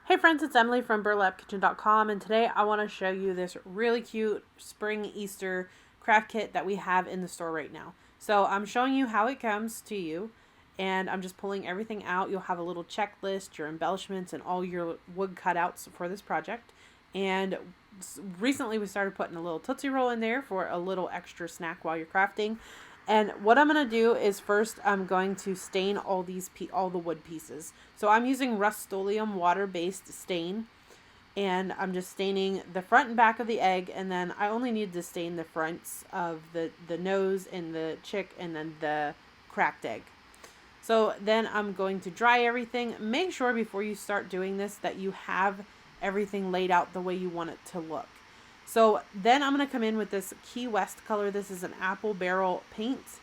Hey friends, it's Emily from burlapkitchen.com, and today I want to show you this really cute spring Easter craft kit that we have in the store right now. So I'm showing you how it comes to you, and I'm just pulling everything out. You'll have a little checklist, your embellishments, and all your wood cutouts for this project. And recently we started putting a little Tootsie Roll in there for a little extra snack while you're crafting. And what I'm going to do is first I'm going to stain all the wood pieces. So I'm using Rust-Oleum water-based stain, and I'm just staining the front and back of the egg, and then I only need to stain the fronts of the nose and the chick and then the cracked egg. So then I'm going to dry everything. Make sure before you start doing this that you have everything laid out the way you want it to look. So then I'm going to come in with this Key West color. This is an apple barrel paint,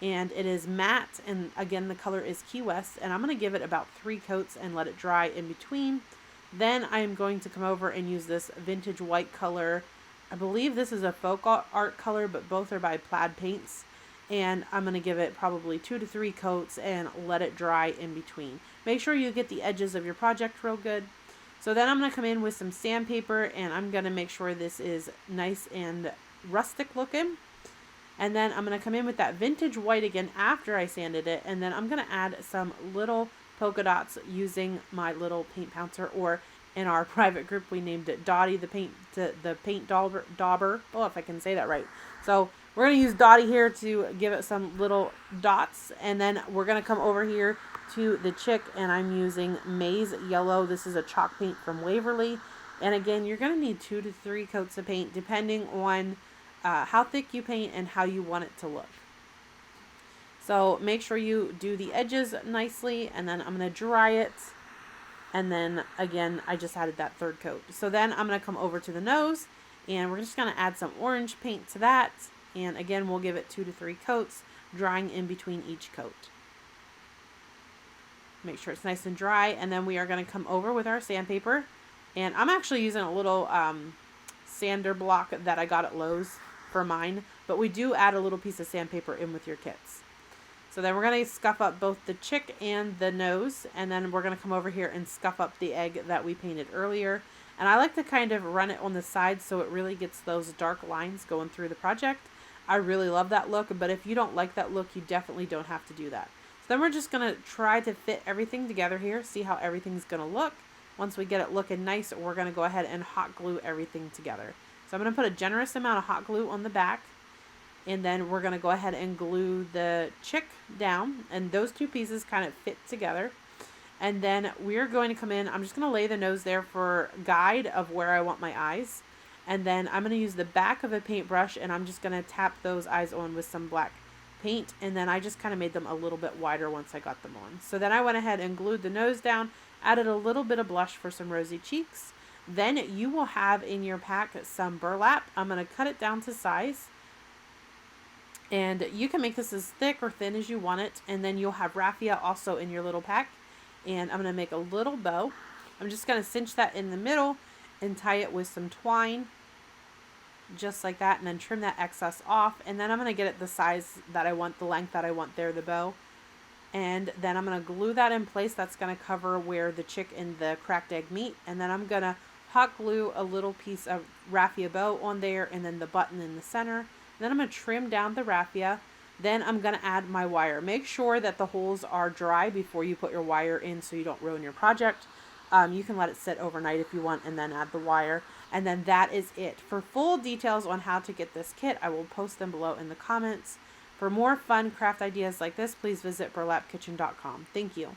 and it is matte, and again the color is Key West, and I'm going to give it about 3 coats and let it dry in between. Then I'm going to come over and use this vintage white color. I believe this is a folk art color, but both are by Plaid Paints, and I'm going to give it probably 2 to 3 coats and let it dry in between. Make sure you get the edges of your project real good. So then I'm going to come in with some sandpaper, and I'm going to make sure this is nice and rustic looking. And then I'm going to come in with that vintage white again after I sanded it, and then I'm going to add some little polka dots using my little paint pouncer, or in our private group we named it Dottie the paint dauber. Oh, if I can say that right. So we're going to use Dottie here to give it some little dots, and then we're going to come over here to the chick, and I'm using Maize Yellow. This is a chalk paint from Waverly, and again you're going to need 2 to 3 coats of paint depending on how thick you paint and how you want it to look. So make sure you do the edges nicely, and then I'm going to dry it, and then again I just added that 3rd coat. So then I'm going to come over to the nose, and we're just going to add some orange paint to that, and again we'll give it 2 to 3 coats, drying in between each coat. Make sure it's nice and dry, and then we are going to come over with our sandpaper, and I'm actually using a little sander block that I got at Lowe's for mine, but we do add a little piece of sandpaper in with your kits. So then we're going to scuff up both the chick and the nose, and then we're going to come over here and scuff up the egg that we painted earlier. And I like to kind of run it on the sides so it really gets those dark lines going through the project. I really love that look, but if you don't like that look, you definitely don't have to do that. So then we're just going to try to fit everything together here, see how everything's going to look. Once we get it looking nice, we're going to go ahead and hot glue everything together. So I'm going to put a generous amount of hot glue on the back, and then we're going to go ahead and glue the chick down, and those 2 pieces kind of fit together. And then we're going to come in, I'm just going to lay the nose there for guide of where I want my eyes. And then I'm going to use the back of a paintbrush, and I'm just going to tap those eyes on with some black paint, and then I just kind of made them a little bit wider once I got them on. So then I went ahead and glued the nose down, added a little bit of blush for some rosy cheeks. Then you will have in your pack some burlap. I'm going to cut it down to size, and you can make this as thick or thin as you want it. And then you'll have raffia also in your little pack, and I'm going to make a little bow. I'm just going to cinch that in the middle and tie it with some twine, just like that, and then trim that excess off. And then I'm going to get it the size that I want, the length that I want there, the bow. And then I'm going to glue that in place. That's going to cover where the chick and the cracked egg meet. And then I'm going to hot glue a little piece of raffia bow on there, and then the button in the center. And then I'm going to trim down the raffia. Then I'm going to add my wire. Make sure that the holes are dry before you put your wire in so you don't ruin your project. You can let it sit overnight if you want, and then add the wire. And then that is it. For full details on how to get this kit, I will post them below in the comments. For more fun craft ideas like this, please visit burlapkitchen.com. Thank you.